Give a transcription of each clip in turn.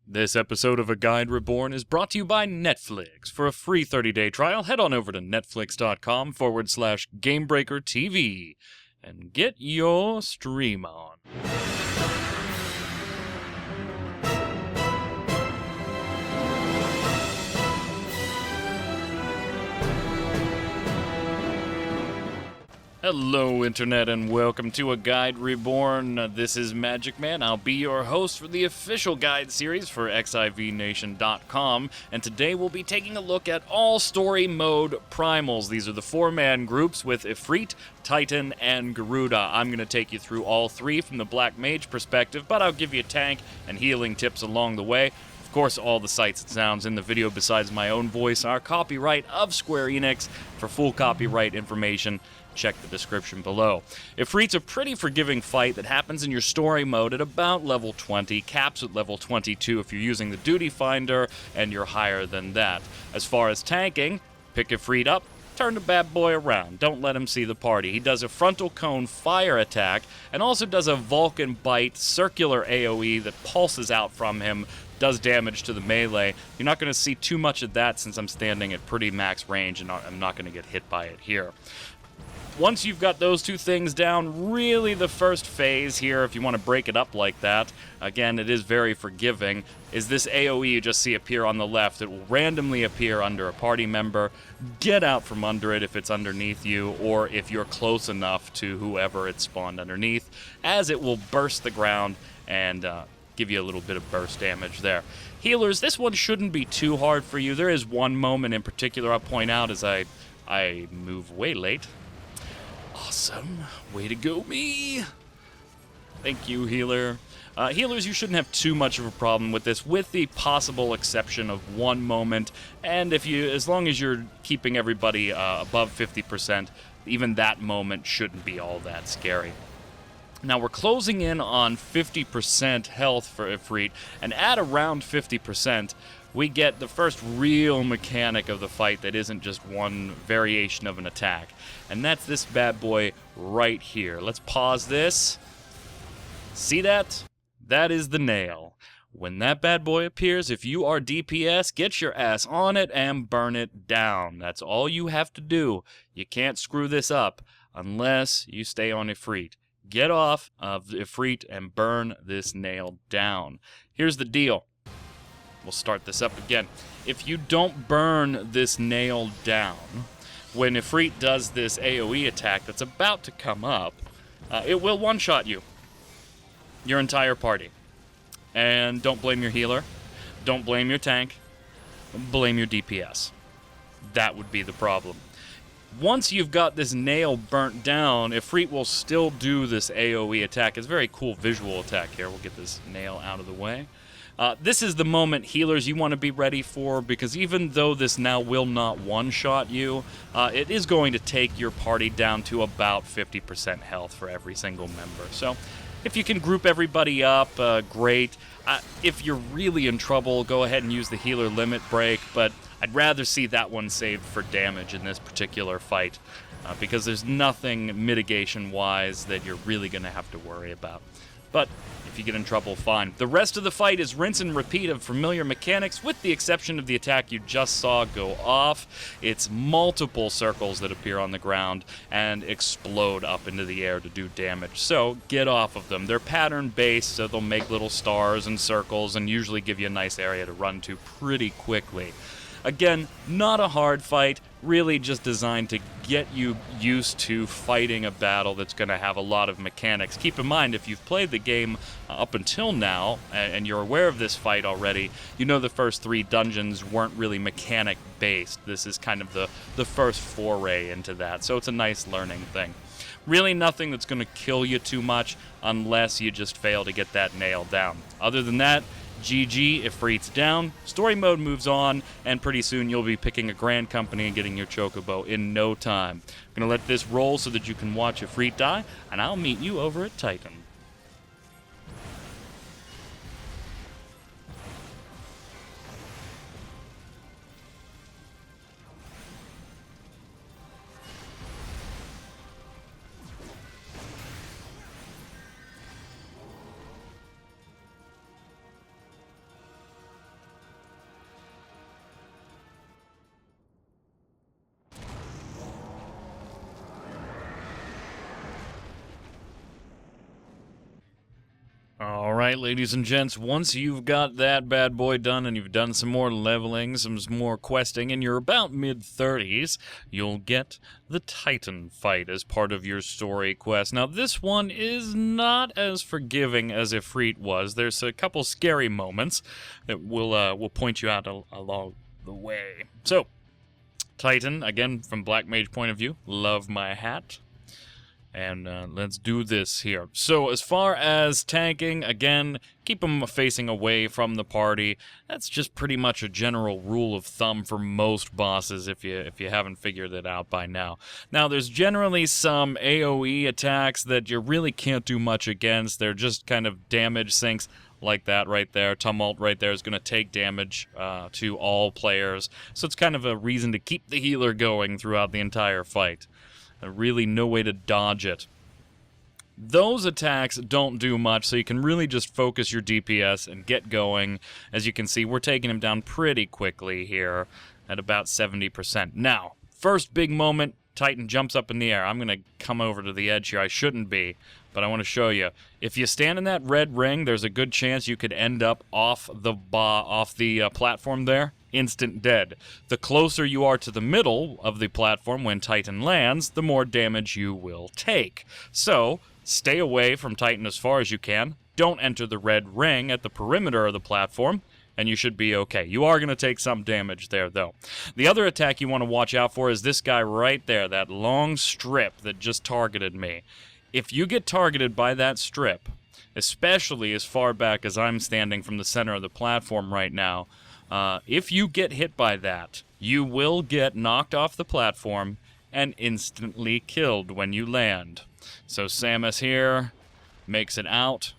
This episode of A Guide Reborn is brought to you by Netflix. For a free 30-day trial, head on over to netflix.com/GamebreakerTV and get your stream on. Hello, Internet, and welcome to A Guide Reborn. This is Magic Man. I'll be your host for the official guide series for xivnation.com, and today we'll be taking a look at all story mode primals. These are the four-man groups with Ifrit, Titan, and Garuda. I'm going to take you through all three from the Black Mage perspective, but I'll give you tank and healing tips along the way. Of course, all the sights and sounds in the video besides my own voice are copyright of Square Enix. For full copyright information, check the description below. Ifrit's a pretty forgiving fight that happens in your story mode at about level 20, caps at level 22 if you're using the duty finder, and you're higher than that. As far as tanking, pick Ifrit up, turn the bad boy around, don't let him see the party. He does a frontal cone fire attack, and also does a Vulcan bite circular AoE that pulses out from him, does damage to the melee. You're not going to see too much of that since I'm standing at pretty max range and I'm not going to get hit by it here. Once you've got those two things down, really the first phase here, if you want to break it up like that, again, it is very forgiving, is this AoE you just see appear on the left. It will randomly appear under a party member. Get out from under it if it's underneath you, or if you're close enough to whoever it spawned underneath, as it will burst the ground and give you a little bit of burst damage there. Healers, this one shouldn't be too hard for you. There is one moment in particular I'll point out as I move way late. Awesome. Way to go, me. Thank you, healer. Healers, you shouldn't have too much of a problem with this, with the possible exception of one moment. And as long as you're keeping everybody above 50%, even that moment shouldn't be all that scary. Now, we're closing in on 50% health for Ifrit, and at around 50%, we get the first real mechanic of the fight that isn't just one variation of an attack. And that's this bad boy right here. Let's pause this. See that? That is the nail. When that bad boy appears, if you are DPS, get your ass on it and burn it down. That's all you have to do. You can't screw this up unless you stay on Ifrit. Get off of Ifrit and burn this nail down. Here's the deal. We'll start this up again. If you don't burn this nail down, when Ifrit does this AoE attack that's about to come up, it will one-shot you. Your entire party. And don't blame your healer. Don't blame your tank. Blame your DPS. That would be the problem. Once you've got this nail burnt down, Ifrit will still do this AoE attack. It's a very cool visual attack here. We'll get this nail out of the way. This is the moment, healers, you want to be ready for, because even though this now will not one-shot you, it is going to take your party down to about 50% health for every single member. So if you can group everybody up, great. If you're really in trouble, go ahead and use the healer limit break, but I'd rather see that one saved for damage in this particular fight, because there's nothing mitigation-wise that you're really going to have to worry about. But if you get in trouble, fine. The rest of the fight is rinse and repeat of familiar mechanics, with the exception of the attack you just saw go off. It's multiple circles that appear on the ground and explode up into the air to do damage. So get off of them. They're pattern-based, so they'll make little stars and circles and usually give you a nice area to run to pretty quickly. Again, not a hard fight, really just designed to get you used to fighting a battle that's going to have a lot of mechanics. Keep in mind, if you've played the game up until now, and you're aware of this fight already, you know the first three dungeons weren't really mechanic-based. This is kind of the first foray into that, so it's a nice learning thing. Really nothing that's going to kill you too much unless you just fail to get that nail down. Other than that, GG, Ifrit's down, story mode moves on, and pretty soon you'll be picking a grand company and getting your chocobo in no time. I'm going to let this roll so that you can watch Ifrit die, and I'll meet you over at Titan. Alright, ladies and gents, once you've got that bad boy done and you've done some more leveling, some more questing, and you're about mid-30s, you'll get the Titan fight as part of your story quest. Now, this one is not as forgiving as Ifrit was. There's a couple scary moments that will point you out along the way. So, Titan, again, from Black Mage point of view, love my hat. And let's do this here. So as far as tanking, again, keep them facing away from the party. That's just pretty much a general rule of thumb for most bosses if you haven't figured it out by now. Now, there's generally some AoE attacks that you really can't do much against. They're just kind of damage sinks like that right there. Tumult right there is going to take damage to all players. So it's kind of a reason to keep the healer going throughout the entire fight. Really no way to dodge it. Those attacks don't do much, so you can really just focus your DPS and get going. As you can see, we're taking him down pretty quickly here at about 70%. Now, first big moment, Titan jumps up in the air. I'm going to come over to the edge here. I shouldn't be, but I want to show you. If you stand in that red ring, there's a good chance you could end up off the platform there. Instant dead. The closer you are to the middle of the platform when Titan lands, the more damage you will take. So, stay away from Titan as far as you can. Don't enter the red ring at the perimeter of the platform, and you should be okay. You are going to take some damage there, though. The other attack you want to watch out for is this guy right there, that long strip that just targeted me. If you get targeted by that strip, especially as far back as I'm standing from the center of the platform right now, if you get hit by that, you will get knocked off the platform and instantly killed when you land. So Samus here makes it out.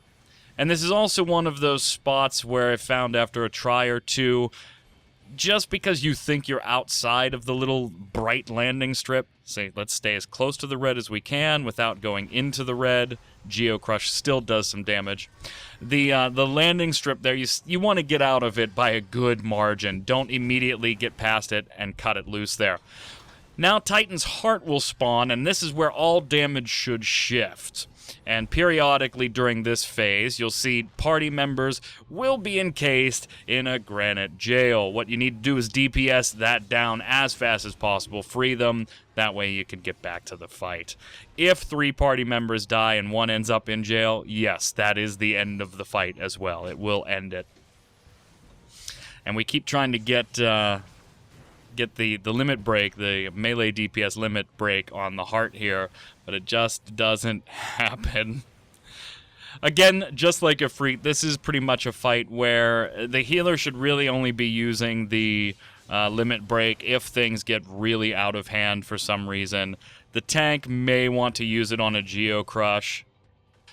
And this is also one of those spots where I found after a try or two, just because you think you're outside of the little bright landing strip, say, let's stay as close to the red as we can without going into the red. Geocrush still does some damage. The landing strip there, you want to get out of it by a good margin. Don't immediately get past it and cut it loose there. Now Titan's heart will spawn, and this is where all damage should shift. And periodically during this phase, you'll see party members will be encased in a granite jail. What you need to do is DPS that down as fast as possible, free them, that way you can get back to the fight. If 3 party members die and 1 ends up in jail, yes, that is the end of the fight as well. It will end it. And we keep trying to get the limit break, the melee DPS limit break on the heart here, but it just doesn't happen. Again, just like Ifrit, this is pretty much a fight where the healer should really only be using the limit break if things get really out of hand for some reason. The tank may want to use it on a Geocrush.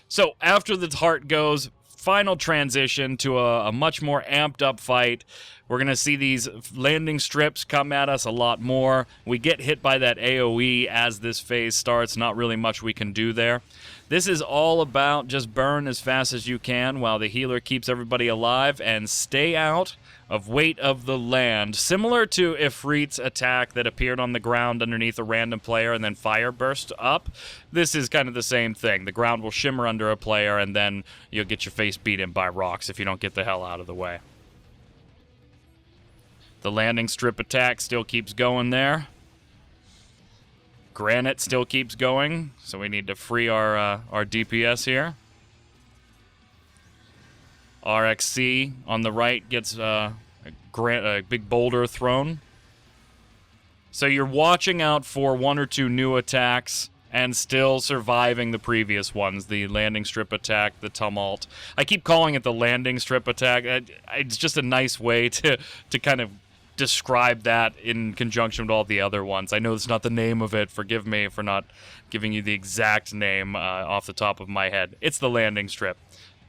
So after the heart goes, final transition to a much more amped up fight. We're going to see these landing strips come at us a lot more. We get hit by that AoE as this phase starts. Not really much we can do there. This is all about just burn as fast as you can while the healer keeps everybody alive and stay out of weight of the land. Similar to Ifrit's attack that appeared on the ground underneath a random player and then fire burst up, this is kind of the same thing. The ground will shimmer under a player and then you'll get your face beat in by rocks if you don't get the hell out of the way. The landing strip attack still keeps going there. Granite still keeps going, so we need to free our DPS here. RXC on the right gets a big boulder thrown. So you're watching out for 1 or 2 new attacks and still surviving the previous ones, the landing strip attack, the tumult. I keep calling it the landing strip attack. It's just a nice way to kind of describe that in conjunction with all the other ones. I know it's not the name of it. Forgive me for not giving you the exact name off the top of my head. It's the landing strip.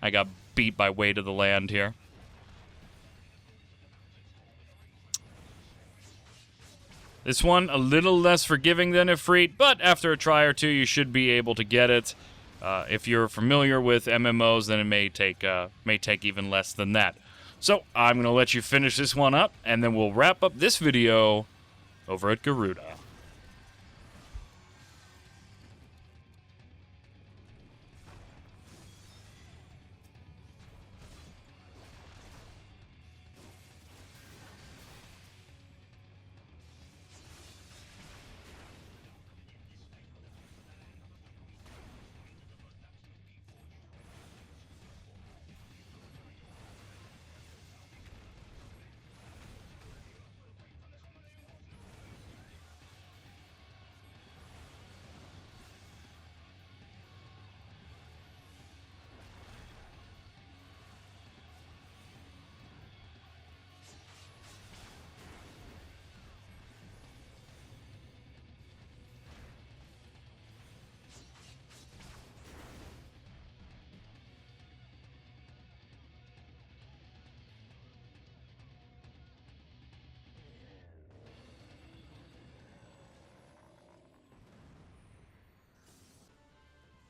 I got beat by weight of the land here. This one a little less forgiving than Ifrit, but after a try or two you should be able to get it. If you're familiar with MMOs, then it may take even less than that. So, I'm going to let you finish this one up, and then we'll wrap up this video over at Garuda.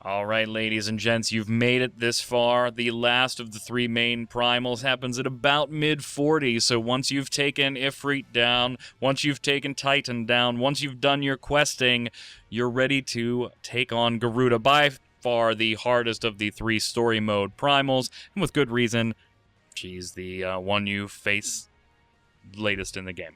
All right, ladies and gents, you've made it this far. The last of the three main primals happens at about mid-40, so once you've taken Ifrit down, once you've taken Titan down, once you've done your questing, you're ready to take on Garuda, by far the hardest of the three story mode primals, and with good reason. She's the one you face latest in the game.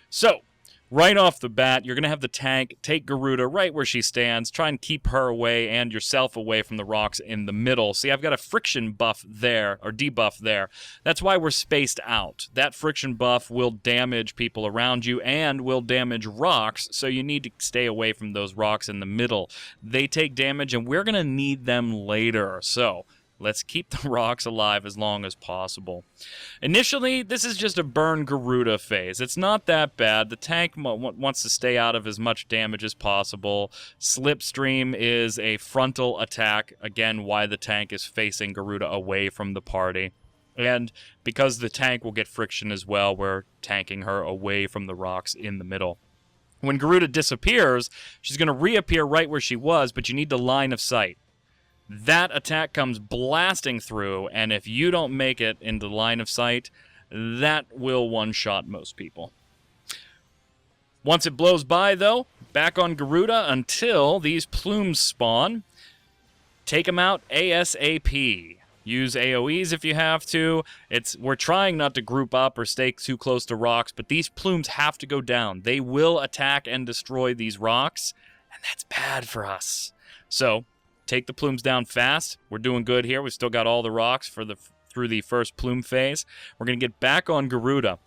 So, right off the bat, you're going to have the tank take Garuda right where she stands, try and keep her away and yourself away from the rocks in the middle. See, I've got a friction buff there, or debuff there. That's why we're spaced out. That friction buff will damage people around you and will damage rocks, so you need to stay away from those rocks in the middle. They take damage, and we're going to need them later, so let's keep the rocks alive as long as possible. Initially, this is just a burn Garuda phase. It's not that bad. The tank wants to stay out of as much damage as possible. Slipstream is a frontal attack, again, why the tank is facing Garuda away from the party. And because the tank will get friction as well, we're tanking her away from the rocks in the middle. When Garuda disappears, she's going to reappear right where she was, but you need the line of sight. That attack comes blasting through, and if you don't make it into line of sight, that will one-shot most people. Once it blows by, though, back on Garuda until these plumes spawn. Take them out ASAP. Use AoEs if you have to. We're trying not to group up or stay too close to rocks, but these plumes have to go down. They will attack and destroy these rocks, and that's bad for us. So, take the plumes down fast. We're doing good here. We've still got all the rocks through the first plume phase. We're going to get back on Garuda.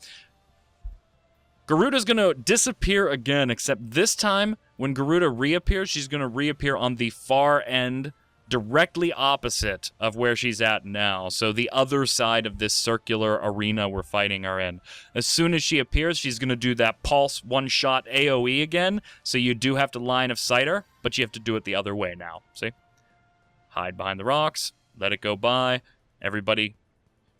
Garuda's going to disappear again, except this time, when Garuda reappears, she's going to reappear on the far end, directly opposite of where she's at now. So the other side of this circular arena we're fighting her in. As soon as she appears, she's going to do that pulse one-shot AoE again. So you do have to line of sight her, but you have to do it the other way now. See? Hide behind the rocks, let it go by. Everybody,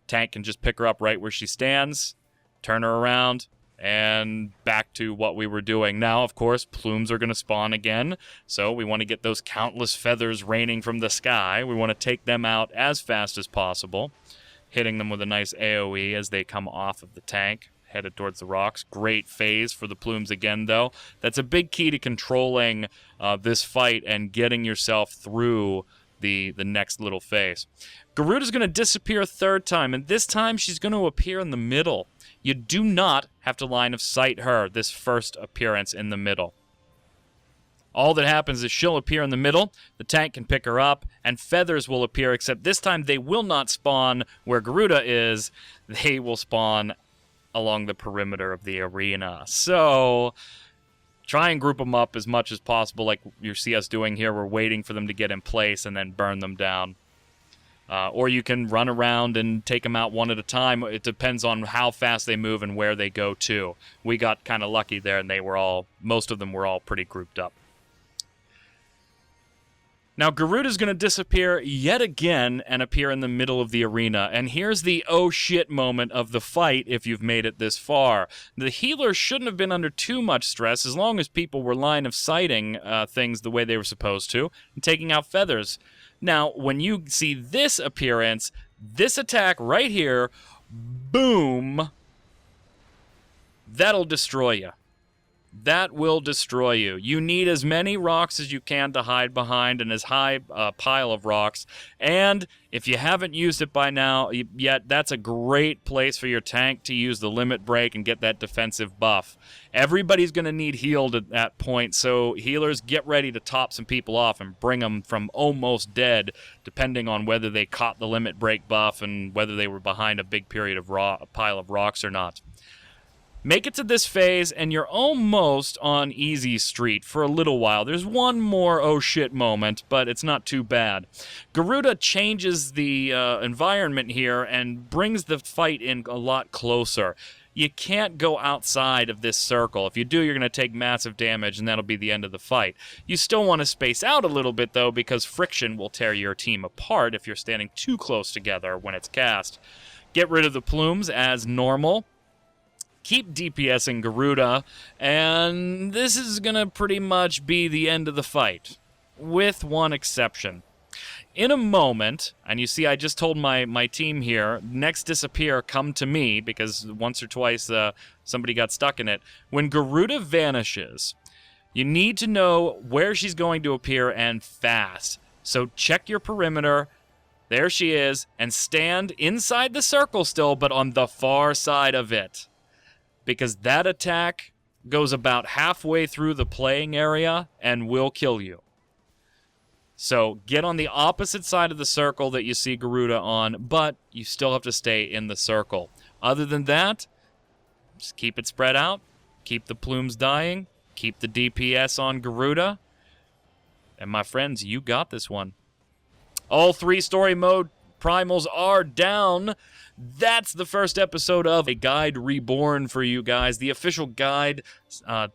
tank can just pick her up right where she stands, turn her around, and back to what we were doing. Now, of course, plumes are going to spawn again, so we want to get those countless feathers raining from the sky. We want to take them out as fast as possible, hitting them with a nice AoE as they come off of the tank, headed towards the rocks. Great phase for the plumes again, though. That's a big key to controlling this fight and getting yourself through the next little phase. Garuda's going to disappear a third time, and this time she's going to appear in the middle. You do not have to line of sight her this first appearance in the middle. All that happens is she'll appear in the middle, the tank can pick her up, and feathers will appear, except this time they will not spawn where Garuda is. They will spawn along the perimeter of the arena. So try and group them up as much as possible like you see us doing here. We're waiting for them to get in place and then burn them down. Or you can run around and take them out one at a time. It depends on how fast they move and where they go to. We got kind of lucky there, and most of them were all pretty grouped up. Now, Garuda's going to disappear yet again and appear in the middle of the arena. And here's the oh shit moment of the fight if you've made it this far. The healer shouldn't have been under too much stress as long as people were line of sighting things the way they were supposed to and taking out feathers. Now, when you see this appearance, this attack right here, boom, that'll destroy you. That will destroy you. You need as many rocks as you can to hide behind and as high a pile of rocks. And if you haven't used it by now yet, that's a great place for your tank to use the limit break and get that defensive buff. Everybody's going to need healed at that point, so healers, get ready to top some people off and bring them from almost dead, depending on whether they caught the limit break buff and whether they were behind a big period of a pile of rocks or not. Make it to this phase, and you're almost on easy street for a little while. There's one more oh shit moment, but it's not too bad. Garuda changes the environment here and brings the fight in a lot closer. You can't go outside of this circle. If you do, you're going to take massive damage, and that'll be the end of the fight. You still want to space out a little bit, though, because friction will tear your team apart if you're standing too close together when it's cast. Get rid of the plumes as normal. Keep DPSing Garuda, and this is going to pretty much be the end of the fight. with one exception. In a moment, and you see I just told my team here, next disappear, come to me, because once or twice somebody got stuck in it. When Garuda vanishes, you need to know where she's going to appear and fast. So check your perimeter. There she is, and stand inside the circle still, but on the far side of it. Because that attack goes about halfway through the playing area and will kill you. So get on the opposite side of the circle that you see Garuda on, but you still have to stay in the circle. Other than that, just keep it spread out, keep the plumes dying, keep the DPS on Garuda, and my friends, you got this one. All 3 story mode primals are down. That's the first episode of A Guide Reborn for you guys, the official guide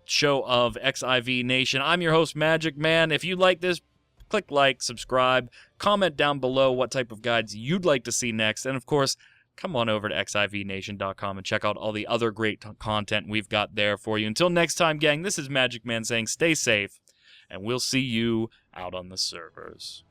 show of XIV Nation. I'm your host, Magic Man. If you like this, click like, subscribe, comment down below what type of guides you'd like to see next, and of course, come on over to xivnation.com and check out all the other great content we've got there for you. Until next time, gang, this is Magic Man saying stay safe, and we'll see you out on the servers.